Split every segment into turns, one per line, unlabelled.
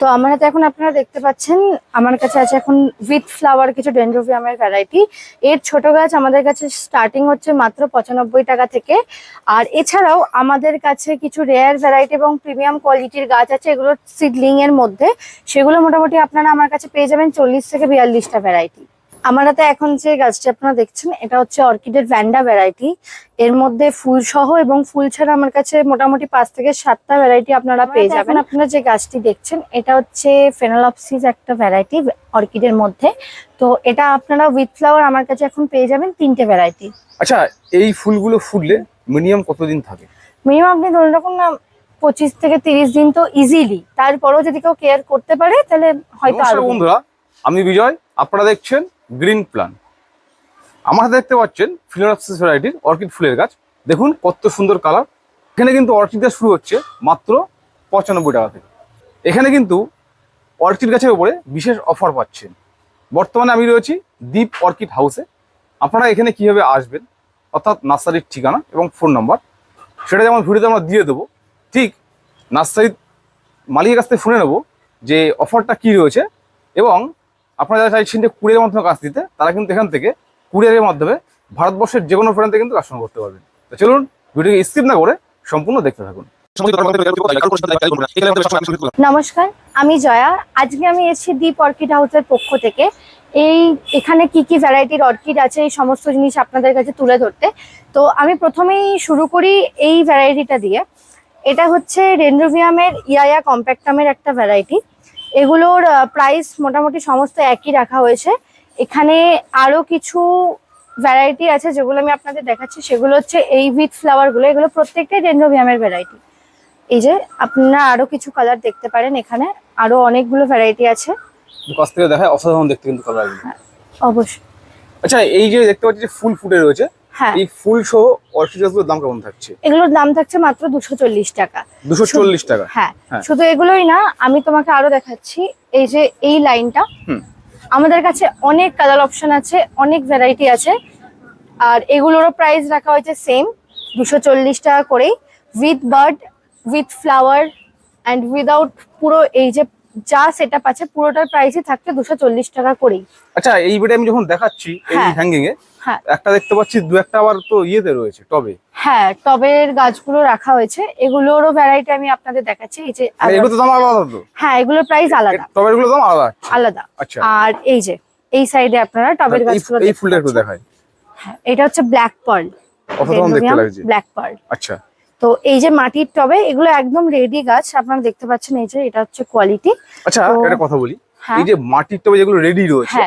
তো আমার হাতে এখন আপনারা দেখতে পাচ্ছেন আমার কাছে আছে এখন উইথ ফ্লাওয়ার কিছু ডেনড্রোবিয়ামের ভ্যারাইটি। এর ছোট গাছ আমাদের কাছে স্টার্টিং হচ্ছে মাত্র 95 টাকা থেকে। আর এছাড়াও আমাদের কাছে কিছু রেয়ার ভ্যারাইটি এবং প্রিমিয়াম কোয়ালিটির গাছ আছে, এগুলো সিডলিং এর মধ্যে। সেগুলো মোটামুটি আপনারা আমার কাছে পেয়ে যাবেন 40 থেকে 42টা ভ্যারাইটি। আমার হাতে এখন যে গাছটি আপনারা দেখছেন এটা হচ্ছে অর্কিডের ভ্যান্ডা ভ্যারাইটি। এর মধ্যে ফুল সহ এবং ফুল ছাড়া আমার কাছে মোটামুটি 5 থেকে 7টা ভ্যারাইটি আপনারা পেয়ে যাবেন। আপনারা যে গাছটি দেখছেন এটা হচ্ছে ফেনোলপসিস একটা ভ্যারাইটি অর্কিডের মধ্যে। তো এটা আপনারা উইথ ফ্লাওয়ার আমার কাছে এখন পেয়ে যাবেন 3টে ভ্যারাইটি।
আচ্ছা, এই ফুলগুলো ফুটলে মিনিমাম কতদিন থাকে?
মিনিমাম আপনি ধরে রাখুন না 25 থেকে 30 দিন তো ইজিলি। তারপরেও যদি কেউ কেয়ার করতে পারে তাহলে হয়তো আরো।
বন্ধুরা, আমি বিজয়, আপনারা দেখছেন গ্রিন প্ল্যান। আমার হাতে দেখতে পাচ্ছেন ফিলোনপসিস ভ্যারাইটির অর্কিড ফুলের গাছ। দেখুন কত সুন্দর কালার। এখানে কিন্তু অর্কিড গাছ শুরু হচ্ছে মাত্র 95 টাকা থেকে। এখানে কিন্তু অর্কিড গাছের উপরে বিশেষ অফার পাচ্ছেন। বর্তমানে আমি রয়েছি দীপ অর্কিড হাউসে। আপনারা এখানে কিভাবে আসবেন, অর্থাৎ নার্সারির ঠিকানা এবং ফোন নাম্বার, সেটা যেমন ভিডিওতে আমরা দিয়ে দেবো, ঠিক নার্সারির মালিকের কাছ থেকে শুনে নেবো যে অফারটা কী রয়েছে। এবং আপনারা যারা চাইছেন যে কুরিয়ারের মাধ্যমে কাজ দিতে, তারা কিন্তু এখান থেকে কুরিয়ারের মাধ্যমে ভারতবর্ষের যে কোনো প্রান্তে কিন্তু কাস্টমার করতে পারবেন। তো চলুন ভিডিওকে স্কিপ না করে সম্পূর্ণ দেখতে থাকুন।
নমস্কার, আমি জয়া। আজকে আমি এসেছি দীপ অর্কিড হাউসের পক্ষ থেকে এখানে কি কি ভ্যারাইটির অর্কিড আছে এই সমস্ত জিনিস আপনাদের কাছে তুলে ধরতে। তো আমি প্রথমেই শুরু করি এই ভ্যারাইটিটা দিয়ে। এটা হচ্ছে ডেনড্রোবিয়ামের ইয়ায়া কম্প্যাক্টামের একটা ভ্যারাইটি। এগুলোর প্রাইস মোটামুটি সমস্ত একই রাখা হয়েছে। এখানে আরো কিছু ভ্যারাইটি আছে যেগুলো আমি আপনাদের দেখাচ্ছি, সেগুলো হচ্ছে এই উইথ ফ্লাওয়ারগুলো। এগুলো প্রত্যেকটাই ডেনড্রোবিয়ামের ভ্যারাইটি। এই যে আপনারা আরো কিছু কালার দেখতে পারেন, এখানে আরো অনেকগুলো ভ্যারাইটি আছে।
কাছ থেকে দেখায় অসাধারণ দেখতে কিন্তু কালারগুলো।
অবশ্যই।
আচ্ছা, এই যে দেখতে পাচ্ছি যে ফুল ফুটে রয়েছে,
হ্যাঁ,
এই ফুল সহ অর্কিড গাছগুলোর দাম কেমন থাকছে?
এগুলোর দাম থাকছে মাত্র 240 টাকা।
240 টাকা?
হ্যাঁ, শুধু এগুলোই না, আমি তোমাকে আরো দেখাচ্ছি। এই যে এই লাইনটা, আমাদের কাছে অনেক কালার অপশন আছে, অনেক ভ্যারাইটি আছে। আর এগুলোরও প্রাইস রাখা হয়েছে সেম 240 টাকা করেই, with bird, with flower and without. পুরো এই যে যা সেটআপ আছে পুরোটার প্রাইসই থাকছে 240 টাকা করেই।
আচ্ছা, এই বেডে আমি যখন দেখাচ্ছি এই হ্যাঙ্গিং এ, একটা দেখতে পাচ্ছি দু একটা আবার তো ইয়েতে রয়েছে টবে।
হ্যাঁ, টবের গাছগুলো রাখা হয়েছে। এগুলোরও ভ্যারাইটি আমি আপনাদের দেখাচ্ছি। এই যে
এগুলো তো দাম আলাদা তো?
হ্যাঁ, এগুলোর প্রাইস আলাদা,
টবের গুলো দাম আলাদা
আলাদা।
আচ্ছা।
আর এই যে এই সাইডে আপনারা টবের গাছগুলো
এই ফুলটা একটু দেখাই।
হ্যাঁ, এটা হচ্ছে ব্ল্যাক পার্ল।
অসাধারণ দেখতে লাগছে,
ব্ল্যাক পার্ল।
আচ্ছা।
তো এই যে মাটির টবে, এগুলো একদম রেডি গাছ আপনারা দেখতে পাচ্ছেন। এই যে এটা হচ্ছে কোয়ালিটি।
আচ্ছা, একটা কথা বলি, এই যে মাটির টবে যেগুলো রেডি রয়েছে,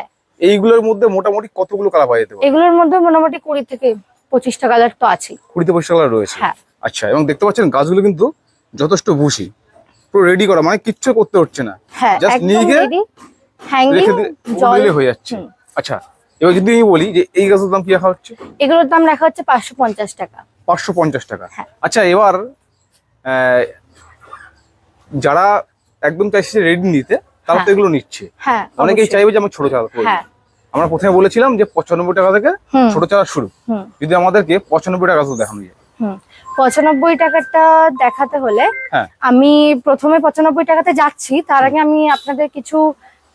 এইগুলোর মধ্যে মোটামুটি কতগুলো কালার পাওয়া যেতে পারে?
এগুলোর মধ্যে মোটামুটি 20 থেকে 25টা কালার তো আছে।
20 থেকে 25টা কালার রয়েছে? হ্যাঁ। আচ্ছা, এবং দেখতে পাচ্ছেন গাছগুলো কিন্তু যথেষ্ট বুশি, পুরো রেডি করা, মানে কিচ্ছু করতে হচ্ছে না, জাস্ট নিয়ে
হ্যাঙ্গিং জল
হয়ে যাচ্ছে। আচ্ছা, এবার যদি আমি বলি যে এই গাছের দাম কি রাখা হচ্ছে?
এগুলোর দাম রাখা হচ্ছে 550 টাকা।
550 টাকা? আচ্ছা, এবার যারা একদম চাইছে রেডি নিতে, তারা তো এগুলো নিচ্ছে।
হ্যাঁ,
অনেকেই চাইবে যে আমি ছোট চারা করব। আমরা প্রথমে বলেছিলাম যে 95 টাকা থেকে ছোট চারা শুরু। যদি আমাদেরকে 95 টাকা তো দেখানো যায়।
95 টাকাটা দেখাতে হলে আমি প্রথমে 95 টাকাতে যাচ্ছি। তার আগে আমি আপনাদের কিছু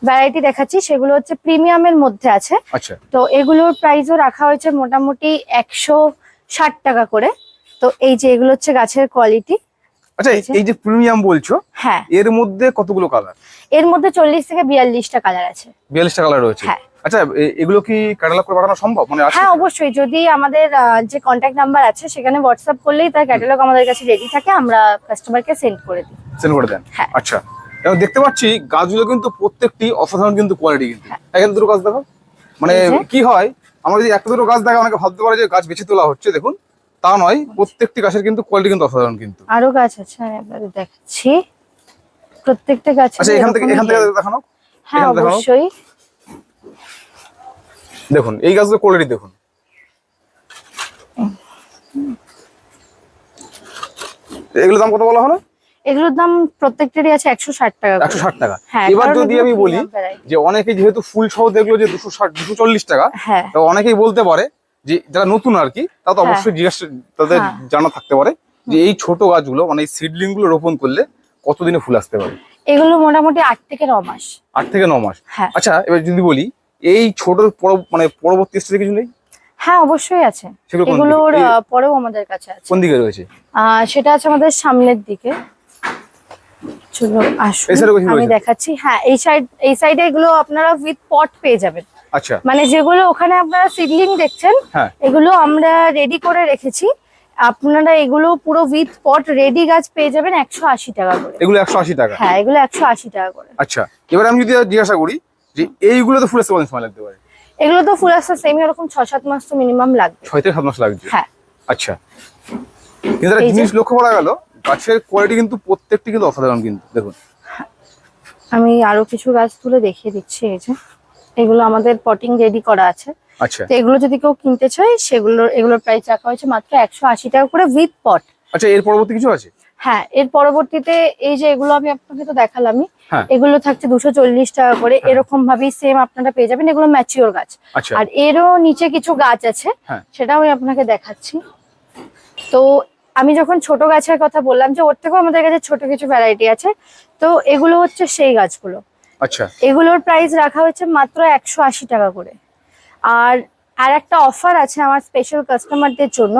ভ্যারাইটি দেখাচ্ছি, সেগুলো হচ্ছে প্রিমিয়ামের মধ্যে আছে।
আচ্ছা,
তো এগুলোর প্রাইসও রাখা হয়েছে মোটামুটি 160 টাকা করে। তো এই যে এগুলো হচ্ছে গাছের কোয়ালিটি।
আচ্ছা, এই যে প্রিমিয়াম বলছো, হ্যাঁ, এর মধ্যে কতগুলো কালার?
এর মধ্যে 40 থেকে 42টা কালার আছে।
42টা কালার রয়েছে? হ্যাঁ। আচ্ছা, এগুলো কি ক্যাটালগ করে পাঠানো সম্ভব? মানে
হ্যাঁ, অবশ্যই। যদি আমাদের যে কন্ট্যাক্ট নাম্বার আছে সেখানে হোয়াটসঅ্যাপ করলেই তার ক্যাটালগ আমাদের কাছে রেডি থাকে, আমরা কাস্টমারকে সেন্ড করে দিই।
সেন্ড করে দেন? হ্যাঁ। আচ্ছা, এবং দেখতে পাচ্ছি গাছগুলো কিন্তু প্রত্যেকটি অসাধারণ কিন্তু কোয়ালিটি। কিন্তু এখানে দুটো গাছ দেখো, মানে কি হয়, আমরা যদি একটা দুটো গাছ দেখা অনেকে ভাবতে পারে যে গাছ বেছে তোলা হচ্ছে, দেখুন তা নয়, প্রত্যেকটি গাছের কিন্তু কোয়ালিটি কিন্তু অসাধারণ। কিন্তু
আরো গাছ আছে, আমি আপনাদের দেখাচ্ছি প্রত্যেকটা গাছ।
আচ্ছা, এখান থেকে দেখানো।
হ্যাঁ, অবশ্যই।
দেখুন এই গাছগুলোর কোয়ালিটি দেখুন। এগুলোর দাম কত বলা হলো?
এগুলোর দাম প্রত্যেকটারই আছে 160 টাকা।
160 টাকা? এবার যদি আমি বলি যে অনেকে যেহেতু ফুল সহ দেখলো যে 260 240 টাকা, তো অনেকেই বলতে পারে যে যারা নতুন আর কি, তা তো অবশ্যই জিজ্ঞাসা তাদের জানা থাকতে পারে যে এই ছোট গাছগুলো, মানে এই সিডলিং গুলো রোপণ করলে কতদিনে ফুল আসতে পারে?
এগুলো মোটামুটি 8 থেকে 9 মাস।
8 থেকে 9 মাস।
হ্যাঁ
আচ্ছা, এবার যদি বলি এই ছোট মানে পরবর্তী স্টেজে কিছু নেই?
হ্যাঁ অবশ্যই আছে,
সেগুলো কোন দিকে?
এগুলোর পরেও আমাদের কাছে আছে।
কোন দিকে রয়েছে?
সেটা আছে আমাদের সামনের দিকে, চলো আসুন
এই side এ কিছু
আমি
রয়েছে?
দেখাচ্ছি। হ্যাঁ এই সাইডে এগুলো আপনারা উইথ পট পেয়ে যাবেন।
আচ্ছা
মানে যেগুলো ওখানে আপনারা সিডলিং দেখছেন,
হ্যাঁ
এগুলো আমরা রেডি করে রেখেছি। আপনারা এগুলো পুরো উইথ পট রেডি গাছ পেয়ে যাবেন 180 টাকা করে।
এগুলো 180 টাকা?
হ্যাঁ এগুলো 180 টাকা করে।
আচ্ছা, এবার আমি যদি জিজ্ঞাসা করি যে এইগুলো তো ফুল আসতে কত সময় লাগতে পারে?
এগুলো তো ফুল আসতে সেম এরকম 6-7 মাস তো মিনিমাম লাগবে।
6 থেকে 7 মাস লাগছে?
হ্যাঁ।
আচ্ছা, কিন্তু একটা
এই যে-
জিনিস লক্ষ্য করা গেল, গাছের কোয়ালিটি কিন্তু প্রত্যেকটি কিন্তু অসাধারণ কিন্তু দেখুন।
আমি আরো কিছু গাছ তুলে দেখিয়ে দিচ্ছি। এই যে এগুলো আমাদের পটিং রেডি করা আছে।
আচ্ছা
তো এগুলো যদি কেউ কিনতে চায় এগুলোর প্রাইস রাখা হয়েছে মাত্র 180 টাকা করে উইথ পট।
আচ্ছা, এর পরবর্তী কিছু আছে?
হ্যাঁ এর পরবর্তীতে এই যে এগুলো আমি আপনাকে তো দেখালামই,
হ্যাঁ।
এগুলো থাকছে 240 টাকা করে। এরকম ভাবেই সেম আপনারা পেয়ে যাবেন, এগুলো ম্যাচিওর গাছ।
আচ্ছা
আর এরও নিচে কিছু গাছ আছে,
হ্যাঁ।
সেটাও আমি আপনাকে দেখাচ্ছি। তো আমি যখন ছোট গাছের কথা বললাম যে ওর থেকেও আমাদের কাছে ছোট কিছু ভ্যারাইটি আছে, তো এগুলো হচ্ছে সেই গাছগুলো।
আচ্ছা
এগুলোর প্রাইস রাখা হয়েছে মাত্র 180 টাকা করে। আর একটা অফার আছে আমার স্পেশাল কাস্টমারদের জন্য।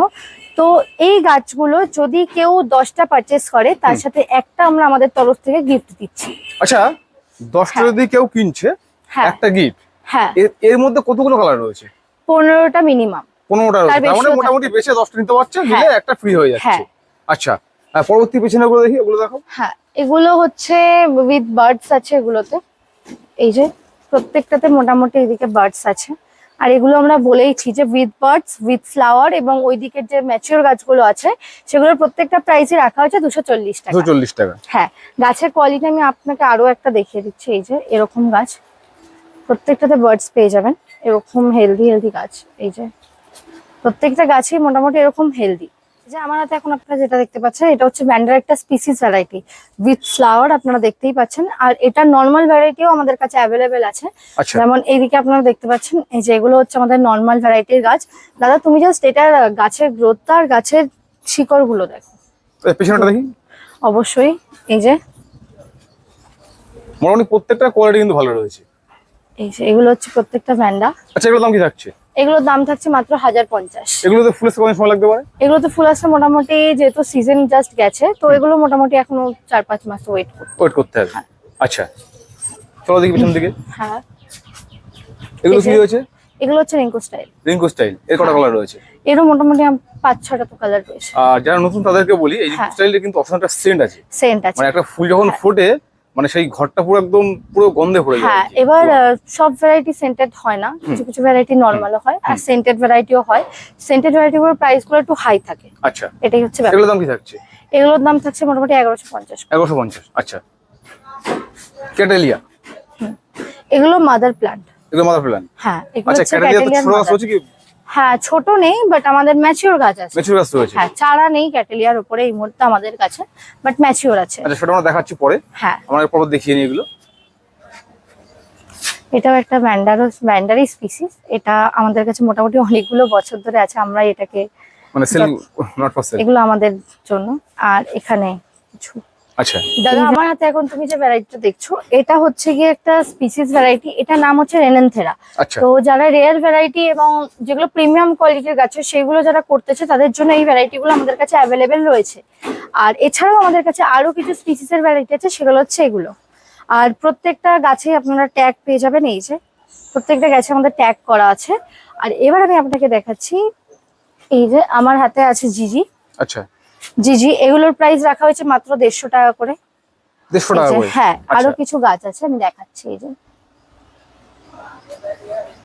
তো এই গাছগুলো যদি কেউ 10টা পারচেস করে, তার সাথে একটা আমরা আমাদের তরফ থেকে গিফট দিচ্ছি।
আচ্ছা, 10টা
হ্যাঁ।
যদি কেউ কিনছে,
হ্যাঁ
একটা গিফট।
হ্যাঁ
এর মধ্যে কতগুলো কালার রয়েছে?
15টা মিনিমাম।
15টা রয়েছে,
তার
তার মানে
বেশিও
মোটামুটি বেশি 10টা নিতে পারছে, নিলে
হ্যাঁ।
একটা ফ্রি হয়ে যাচ্ছে।
হ্যাঁ।
আচ্ছা, আর পরবর্তী পেছনে গুলো দেখি, ওগুলো দেখো।
হ্যাঁ এগুলো হচ্ছে উইথ বার্ডস আছে এগুলোতে। এই যে প্রত্যেকটাতে মোটামুটি এদিকে বার্ডস আছে। আর এগুলো আমরা বলেইছি যে উইথ বার্ডস উইথ ফ্লাওয়ার, এবং ওই দিকের যে ম্যাচিওর গাছগুলো আছে সেগুলোর প্রত্যেকটা প্রাইসই রাখা হয়েছে 240 টাকা।
240 টাকা?
হ্যাঁ গাছের কোয়ালিটি আমি আপনাকে আরো একটা দেখিয়ে দিচ্ছি। এই যে এরকম গাছ, প্রত্যেকটাতে বার্ডস পেয়ে যাবেন, এরকম হেলদি গাছ। এই যে প্রত্যেকটা গাছই মোটামুটি এরকম হেলদি। যে আমার হাতে এখন আপনারা যেটা দেখতে পাচ্ছেন, এটা হচ্ছে ভ্যান্ডার একটা স্পিসিস ভ্যারাইটি উইথ ফ্লাওয়ার, আপনারা দেখতেই পাচ্ছেন। আর এটা নর্মাল ভ্যারাইটিও আমাদের কাছে অ্যাভেলেবেল আছে।
আচ্ছা
যেমন এইদিকে আপনারা দেখতে পাচ্ছেন, এই যে এগুলো হচ্ছে আমাদের নর্মাল ভ্যারাইটির গাছ। দাদা তুমি জাস্ট এটার গাছের গ্রোথটা আর গাছের শিকড় গুলো দেখো।
পেছনেটা দেখি।
অবশ্যই এই যে
মোটামুটি প্রত্যেকটা কোয়ালিটি কিন্তু ভালো রয়েছে।
এই যে এগুলো হচ্ছে প্রত্যেকটা ভ্যান্ডা।
আচ্ছা, এগুলোর দাম কি থাকছে?
এগুলোর দাম থাকছে মাত্র 1050।
এগুলোতে ফুল আসতে কত সময় লাগতে পারে?
এগুলোতে ফুল আসতে মোটামুটি, যেহেতু সিজন জাস্ট গেছে, তো এগুলো মোটামুটি এখনো 4-5 মাস ওয়েট
করতে হবে। আচ্ছা, চলো দেখি পেছন দিকে।
হ্যাঁ
এগুলো
এই
কি
যে-
রয়েছে?
এগুলো হচ্ছে রিঙ্কু স্টাইল।
রিঙ্কো স্টাইল, এর কটা কালার রয়েছে?
এরও মোটামুটি 5-6টা তো কালার রয়েছে।
আর যারা নতুন তাদেরকে বলি, এই
হ্যাঁ।
স্টাইলের কিন্তু অপশন একটা সেন্ট আছে।
সেন্ট আছে।
মানে একটা ফুল যখন
হ্যাঁ।
ফোটে, মানে সেই ঘরটা পুরো একদম পুরো গন্ধে ভরে যায়।
হ্যাঁ
আর কি।
এবার সব ভ্যারাইটি সেন্টেড হয় না, কিছু কিছু ভ্যারাইটি নর্মালও হয়, আর সেন্টেড ভ্যারাইটিও হয়। সেন্টেড ভ্যারাইটিগুলোর প্রাইস গুলো একটু হাই থাকে,
আচ্ছা,
এটাই হচ্ছে ব্যাপার।
এগুলোর দাম কি থাকছে?
এগুলোর দাম থাকছে মোটামুটি 1150।
1150। আচ্ছা, ক্যাটেলিয়া,
এগুলো মাদার প্লান্ট।
এগুলো মাদার প্ল্যান।
হ্যাঁ এগুলো
আচ্ছা,
হচ্ছে
ক্যাটেলিয়া তো
ক্যাটেলিয়ার
ছোট গাছ
mother।
রয়েছে কি?
হ্যাঁ ছোট নেই, বাট আমাদের ম্যাচিওর গাছ আছে।
ম্যাচুর গাছ রয়েছে?
হ্যাঁ চারা নেই ক্যাটেলিয়ার উপরে এই মুহূর্তে আমাদের কাছে, বাট ম্যাচিওর আছে।
আচ্ছা, সেটা আমরা দেখাচ্ছি পরে।
হ্যাঁ
আমরা পর দেখিয়ে নিই এগুলো।
এটাও একটা ভ্যান্ডারি স্পিসিস। এটা আমাদের কাছে মোটামুটি অনেকগুলো বছর ধরে আছে, আমরা এটাকে,
মানে সেল, নট ফর সেল।
এগুলো আমাদের জন্য। আর এখানে কিছু,
আচ্ছা
দাদা আমার হাতে এখন তুমি যে ভ্যারাইটিটা দেখছো, এটা হচ্ছে গিয়ে একটা স্পিসিস ভ্যারাইটি, এটার নাম হচ্ছে রেনেনথেরা।
আচ্ছা
তো যারা রেয়ার ভ্যারাইটি এবং যেগুলো প্রিমিয়াম কোয়ালিটির গাছ সেগুলো যারা করতেছে, তাদের জন্য এই ভ্যারাইটি গুলো আমাদের কাছে অ্যাভেলেবেল রয়েছে। আর এছাড়াও আমাদের কাছে আরো কিছু স্পিসিসের ভ্যারাইটি আছে, সেগুলো হচ্ছে এগুলো। আর প্রত্যেকটা গাছে আপনারা ট্যাগ পেয়ে যাবেন। এই যে প্রত্যেকটা গাছে আমাদের ট্যাগ করা আছে। আর এবার আমি আপনাকে দেখাচ্ছি, এই যে আমার হাতে আছে জিজি।
আচ্ছা,
জিজি এগুলোর প্রাইস রাখা হয়েছে মাত্র 150 টাকা করে।
150 টাকা
এই যে,
করে?
হ্যাঁ আরো
আচ্ছা।
কিছু গাছ আছে আমি দেখাচ্ছি। এই যে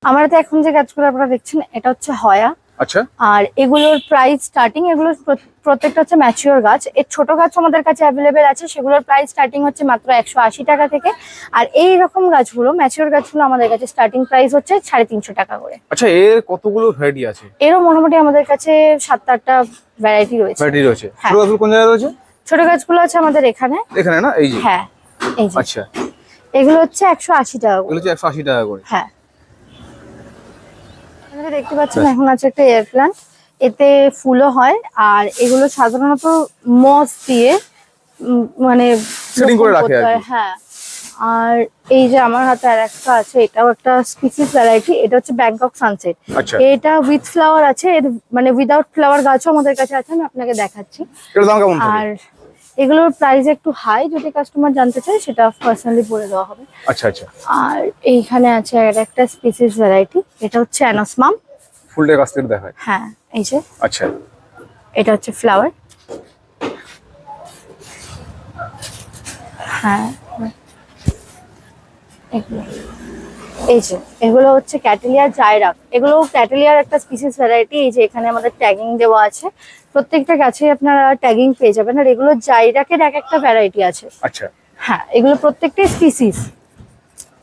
আমার হাতে এখন যে গাছগুলো আপনারা দেখছেন, এটা হচ্ছে হয়া।
আচ্ছা,
আর এগুলোর প্রাইস স্টার্টিং, এগুলোর প্রত্যেকটা হচ্ছে ম্যাচিওর গাছ। এর ছোট গাছ আমাদের কাছে অ্যাভেলেবেল আছে, সেগুলোর প্রাইস স্টার্টিং হচ্ছে মাত্র 180 টাকা থেকে। আর এই রকম গাছগুলো, ম্যাচিওর গাছগুলো আমাদের কাছে স্টার্টিং প্রাইস হচ্ছে 350 টাকা করে।
আচ্ছা, এর কতগুলো ভ্যারাইটি আছে?
এরও মোটামুটি আমাদের কাছে 7-8টা ভ্যারাইটি রয়েছে।
ভ্যারাইটি রয়েছে।
হ্যাঁ।
ছোট গাছগুলো কোন জায়গায় রয়েছে?
ছোট গাছগুলো আছে আমাদের এখানে।
এখানে না, এই যে?
হ্যাঁ এই যে
আচ্ছা,
এগুলো হচ্ছে 180 টাকা করে।
এগুলো হচ্ছে 180 টাকা করে?
হ্যাঁ আপনারা দেখতে পাচ্ছেন এখন আছে একটা এয়ার প্ল্যান্ট, এতে ফুলও হয়। আর এগুলো সাধারণত মস দিয়ে মানে
Setting করে
রোপণ
রাখে
করতে
আর
হয়,
কি।
হ্যাঁ। আর এই যে আমার হাতে আর একটা আছে, এটাও একটা স্পিসিস ভ্যারাইটি, এটা হচ্ছে ব্যাংকক সানসেট।
আচ্ছা,
এটা উইথ ফ্লাওয়ার আছে, এর মানে উইদাউট ফ্লাওয়ার গাছও আমাদের কাছে আছে, আমি আপনাকে দেখাচ্ছি।
এটার দাম কেমন থাকে?
আর এগুলোর প্রাইস একটু হাই, যদি কাস্টমার জানতে চায় সেটা পার্সোনালি বলে দেওয়া হবে।
আচ্ছা আচ্ছা,
আর এইখানে আছে আর একটা স্পিসিস ভ্যারাইটি, এটা হচ্ছে অ্যানোসমাম।
ফুলটার কাছ থেকে দেখায়।
হ্যাঁ, এই যে
আচ্ছা,
এটা হচ্ছে ফ্লাওয়ার। হ্যাঁ, এগুলো এই যে এগুলো হচ্ছে ক্যাটেলিয়া জাইরাক, এগুলো ক্যাটেলিয়ার একটা স্পিসিস ভ্যারাইটি। এই যে এখানে আমাদের ট্যাগিং দেওয়া আছে, প্রত্যেকটা গাছে আপনারা ট্যাগিং পেয়ে যাবেন। আর এগুলো জাইরাকের এক একটা ভ্যারাইটি আছে।
আচ্ছা,
হ্যাঁ, এগুলো প্রত্যেকটাই স্পিসিস।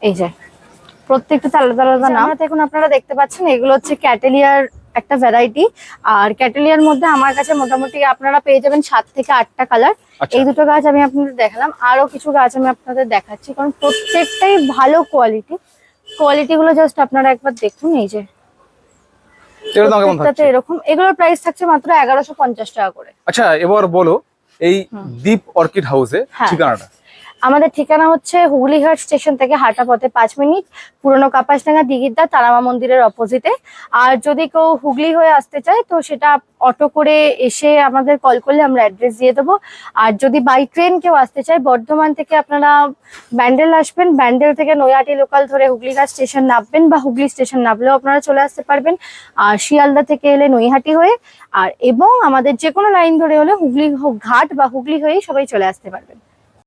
এই যে প্রত্যেকটা আলাদা আলাদা নাম। এখন আপনারা দেখতে পাচ্ছেন এগুলো হচ্ছে ক্যাটেলিয়ার একটা ভ্যারাইটি। আর ক্যাটেলিয়ার মধ্যে আমার কাছে মোটামুটি আপনারা পেয়ে যাবেন 7 থেকে 8টা কালার।
আচ্ছা।
এই দুটো গাছ আমি আপনাদের দেখালাম, আরো কিছু গাছ আমি আপনাদের দেখাচ্ছি, কারণ প্রত্যেকটাই ভালো কোয়ালিটি গুলো জাস্ট আপনারা একবার দেখুন। এই যে
এটার দাম কেমন
প্রত্যেকটাতে
থাকছে?
এরকম, এগুলোর প্রাইস থাকছে মাত্র 1150 টাকা করে।
আচ্ছা, এবার বলো এই দীপ অর্কিড হাউসে
হ্যাঁ।
ঠিকানাটা।
আমাদের ঠিকানা হচ্ছে হুগলিহাট স্টেশন থেকে হাঁটা পথে 5 মিনিট, পুরনো কাপাসডাঙ্গা দিঘিরদা তারামা মন্দিরের অপোজিটে। আর যদি কেউ হুগলি হয়ে আসতে চায় তো সেটা অটো করে এসে আমাদের কল করলে আমরা অ্যাড্রেস দিয়ে দেবো। আর যদি বাই ট্রেন কেউ আসতে চায়, বর্ধমান থেকে আপনারা ব্যান্ডেল আসবেন, ব্যান্ডেল থেকে নৈহাটি লোকাল ধরে হুগলিঘাট স্টেশন নামবেন, বা হুগলি স্টেশন নামলেও আপনারা চলে আসতে পারবেন। আর শিয়ালদা থেকে এলে নৈহাটি হয়ে, আর এবং আমাদের যে কোনো লাইন ধরে হলে হুগলি ঘাট বা হুগলি হয়েই সবাই চলে আসতে পারবেন।